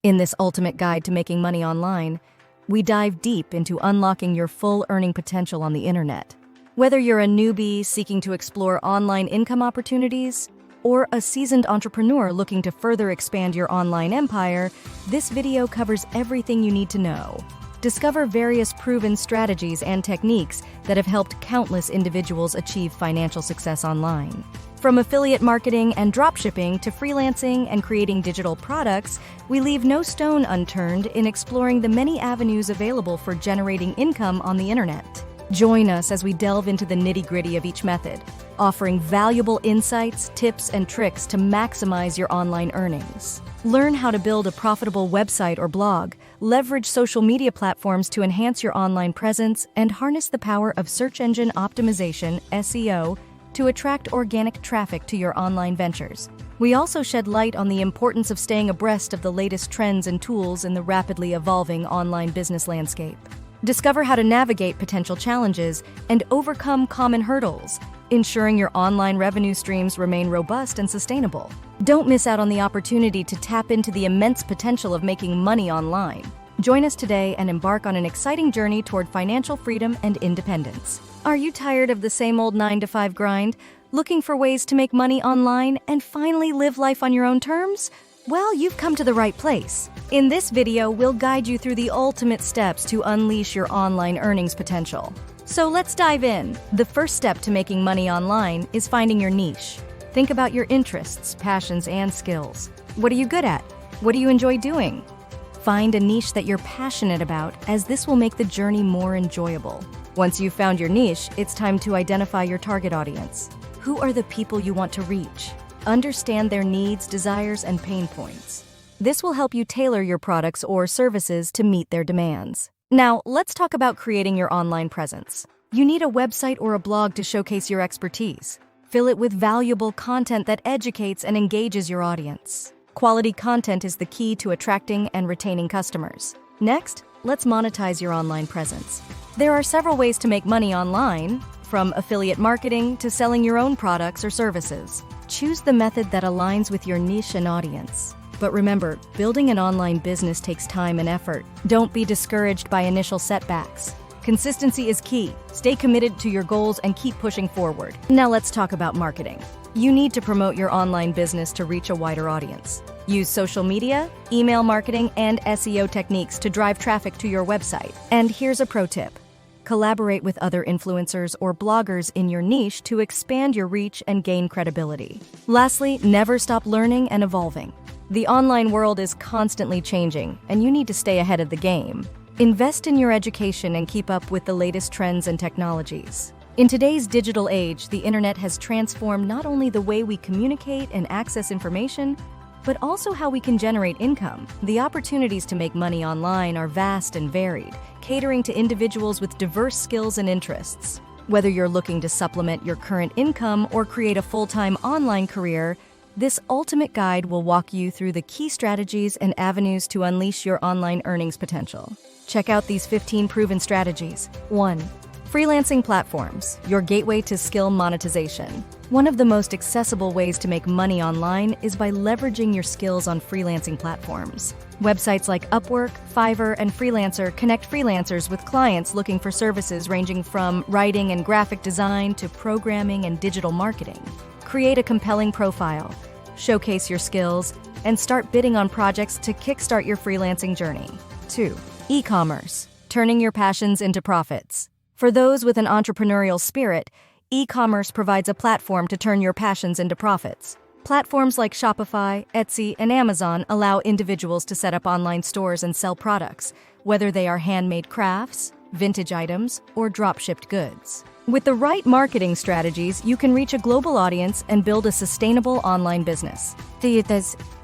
In this ultimate guide to making money online, we dive deep into unlocking your full earning potential on the internet. Whether you're a newbie seeking to explore online income opportunities or a seasoned entrepreneur looking to further expand your online empire, this video covers everything you need to know. Discover various proven strategies and techniques that have helped countless individuals achieve financial success online. From affiliate marketing and dropshipping to freelancing and creating digital products, we leave no stone unturned in exploring the many avenues available for generating income on the internet. Join us as we delve into the nitty-gritty of each method, offering valuable insights, tips, and tricks to maximize your online earnings. Learn how to build a profitable website or blog, leverage social media platforms to enhance your online presence, and harness the power of search engine optimization, SEO, to attract organic traffic to your online ventures. We also shed light on the importance of staying abreast of the latest trends and tools in the rapidly evolving online business landscape. Discover how to navigate potential challenges and overcome common hurdles, ensuring your online revenue streams remain robust and sustainable. Don't miss out on the opportunity to tap into the immense potential of making money online. Join us today and embark on an exciting journey toward financial freedom and independence. Are you tired of the same old 9-to-5 grind, looking for ways to make money online and finally live life on your own terms? Well, you've come to the right place. In this video, we'll guide you through the ultimate steps to unleash your online earnings potential. So let's dive in. The first step to making money online is finding your niche. Think about your interests, passions, and skills. What are you good at? What do you enjoy doing? Find a niche that you're passionate about, as this will make the journey more enjoyable. Once you've found your niche, it's time to identify your target audience. Who are the people you want to reach? Understand their needs, desires, and pain points. This will help you tailor your products or services to meet their demands. Now, let's talk about creating your online presence. You need a website or a blog to showcase your expertise. Fill it with valuable content that educates and engages your audience. Quality content is the key to attracting and retaining customers. Next, let's monetize your online presence. There are several ways to make money online, from affiliate marketing to selling your own products or services. Choose the method that aligns with your niche and audience. But remember, building an online business takes time and effort. Don't be discouraged by initial setbacks. Consistency is key. Stay committed to your goals and keep pushing forward. Now let's talk about marketing. You need to promote your online business to reach a wider audience. Use social media, email marketing, and SEO techniques to drive traffic to your website. And here's a pro tip. Collaborate with other influencers or bloggers in your niche to expand your reach and gain credibility. Lastly, never stop learning and evolving. The online world is constantly changing, and you need to stay ahead of the game. Invest in your education and keep up with the latest trends and technologies. In today's digital age, the internet has transformed not only the way we communicate and access information, but also how we can generate income. The opportunities to make money online are vast and varied, catering to individuals with diverse skills and interests. Whether you're looking to supplement your current income or create a full-time online career, this ultimate guide will walk you through the key strategies and avenues to unleash your online earnings potential. Check out these 15 proven strategies. 1. Freelancing platforms, your gateway to skill monetization. One of the most accessible ways to make money online is by leveraging your skills on freelancing platforms. Websites like Upwork, Fiverr, and Freelancer connect freelancers with clients looking for services ranging from writing and graphic design to programming and digital marketing. Create a compelling profile, showcase your skills, and start bidding on projects to kickstart your freelancing journey. 2. E-commerce, turning your passions into profits. For those with an entrepreneurial spirit, e-commerce provides a platform to turn your passions into profits. Platforms like Shopify, Etsy, and Amazon allow individuals to set up online stores and sell products, whether they are handmade crafts, vintage items, or drop-shipped goods. With the right marketing strategies, you can reach a global audience and build a sustainable online business.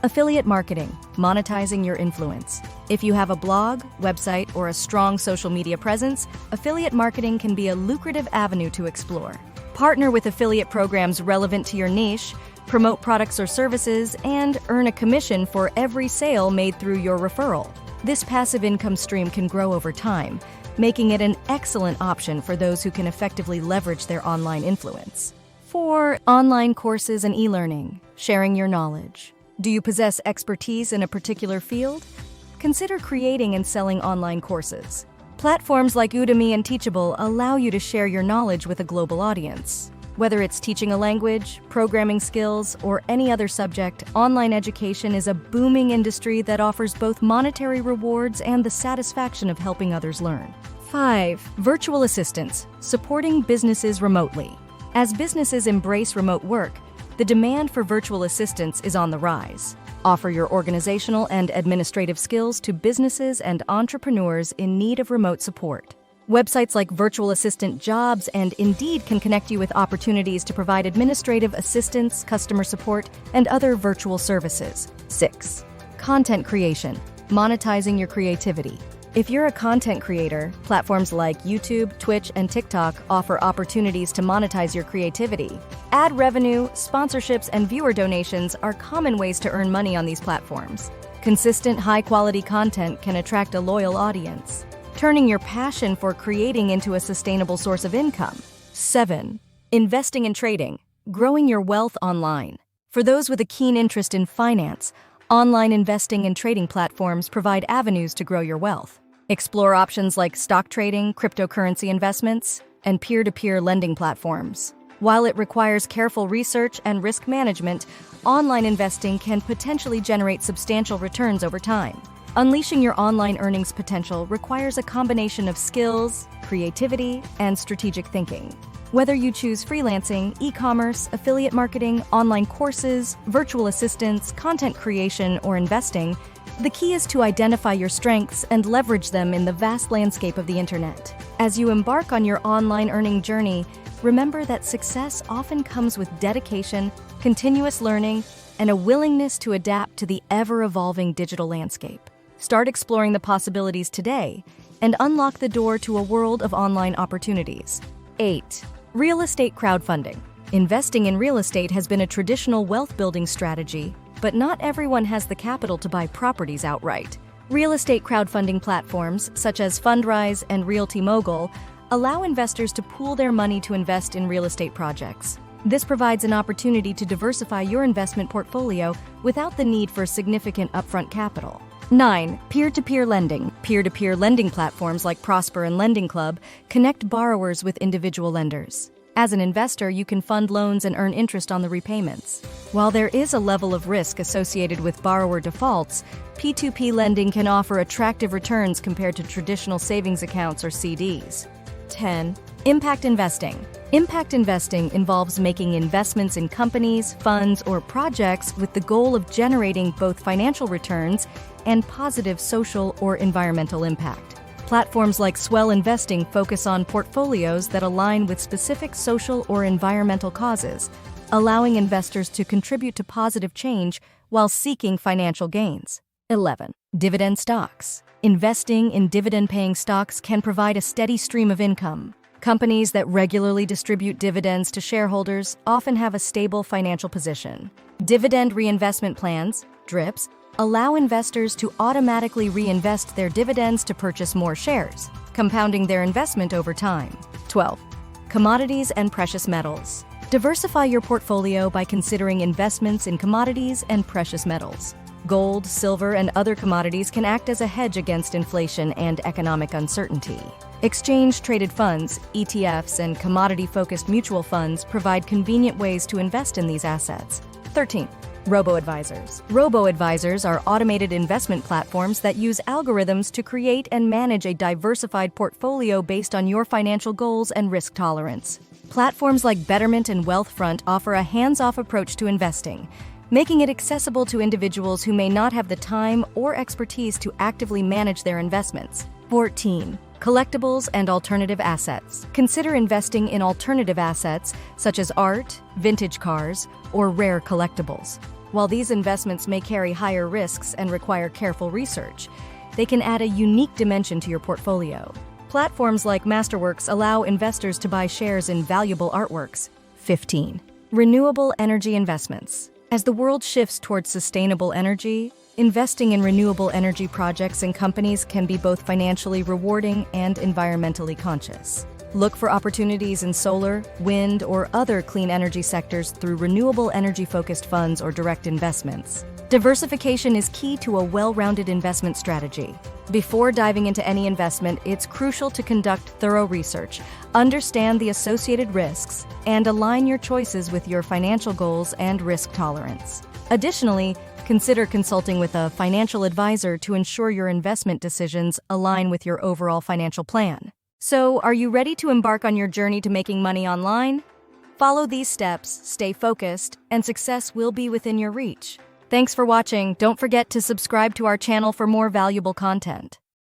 Affiliate marketing, monetizing your influence. If you have a blog, website, or a strong social media presence, affiliate marketing can be a lucrative avenue to explore. Partner with affiliate programs relevant to your niche, promote products or services, and earn a commission for every sale made through your referral. This passive income stream can grow over time, making it an excellent option for those who can effectively leverage their online influence. 4. Online courses and e-learning, sharing your knowledge. Do you possess expertise in a particular field? consider creating and selling online courses. Platforms like Udemy and Teachable allow you to share your knowledge with a global audience. Whether it's teaching a language, programming skills, or any other subject, online education is a booming industry that offers both monetary rewards and the satisfaction of helping others learn. 5. Virtual assistants, supporting businesses remotely. As businesses embrace remote work, the demand for virtual assistants is on the rise. Offer your organizational and administrative skills to businesses and entrepreneurs in need of remote support. Websites like Virtual Assistant Jobs and Indeed can connect you with opportunities to provide administrative assistance, customer support, and other virtual services. 6. Content creation, monetizing your creativity. If you're a content creator, platforms like YouTube, Twitch, and TikTok offer opportunities to monetize your creativity. Ad revenue, sponsorships, and viewer donations are common ways to earn money on these platforms. Consistent, high-quality content can attract a loyal audience, turning your passion for creating into a sustainable source of income. 7. Investing and trading, growing your wealth online. For those with a keen interest in finance, online investing and trading platforms provide avenues to grow your wealth. Explore options like stock trading, cryptocurrency investments, and peer-to-peer lending platforms. While it requires careful research and risk management, online investing can potentially generate substantial returns over time. Unleashing your online earnings potential requires a combination of skills, creativity, and strategic thinking. Whether you choose freelancing, e-commerce, affiliate marketing, online courses, virtual assistants, content creation, or investing, the key is to identify your strengths and leverage them in the vast landscape of the internet. As you embark on your online earning journey, remember that success often comes with dedication, continuous learning, and a willingness to adapt to the ever-evolving digital landscape. Start exploring the possibilities today and unlock the door to a world of online opportunities. 8. Real estate crowdfunding. Investing in real estate has been a traditional wealth-building strategy, but not everyone has the capital to buy properties outright. Real estate crowdfunding platforms, such as Fundrise and Realty Mogul, allow investors to pool their money to invest in real estate projects. This provides an opportunity to diversify your investment portfolio without the need for significant upfront capital. 9. Peer-to-peer lending. Peer-to-peer lending platforms like Prosper and Lending Club connect borrowers with individual lenders. As an investor, you can fund loans and earn interest on the repayments. While there is a level of risk associated with borrower defaults, P2P lending can offer attractive returns compared to traditional savings accounts or CDs. 10. Impact investing. Impact investing involves making investments in companies, funds, or projects with the goal of generating both financial returns and positive social or environmental impact. Platforms like Swell Investing focus on portfolios that align with specific social or environmental causes, allowing investors to contribute to positive change while seeking financial gains. 11. Dividend stocks. Investing in dividend-paying stocks can provide a steady stream of income. Companies that regularly distribute dividends to shareholders often have a stable financial position. Dividend reinvestment plans, DRIPs, allow investors to automatically reinvest their dividends to purchase more shares, compounding their investment over time. 12. Commodities and precious metals. Diversify your portfolio by considering investments in commodities and precious metals. Gold, silver, and other commodities can act as a hedge against inflation and economic uncertainty. Exchange-traded funds, ETFs, and commodity-focused mutual funds provide convenient ways to invest in these assets. 13. Robo-advisors. Robo-advisors are automated investment platforms that use algorithms to create and manage a diversified portfolio based on your financial goals and risk tolerance. Platforms like Betterment and Wealthfront offer a hands-off approach to investing, making it accessible to individuals who may not have the time or expertise to actively manage their investments. 14. Collectibles and alternative assets. Consider investing in alternative assets such as art, vintage cars, or rare collectibles. While these investments may carry higher risks and require careful research, they can add a unique dimension to your portfolio. Platforms like Masterworks allow investors to buy shares in valuable artworks. 15. Renewable energy investments. As the world shifts towards sustainable energy, investing in renewable energy projects and companies can be both financially rewarding and environmentally conscious. Look for opportunities in solar, wind, or other clean energy sectors through renewable energy-focused funds or direct investments. Diversification is key to a well-rounded investment strategy. Before diving into any investment, it's crucial to conduct thorough research, understand the associated risks, and align your choices with your financial goals and risk tolerance. Additionally, consider consulting with a financial advisor to ensure your investment decisions align with your overall financial plan. So, are you ready to embark on your journey to making money online? Follow these steps, stay focused, and success will be within your reach. Thanks for watching. Don't forget to subscribe to our channel for more valuable content.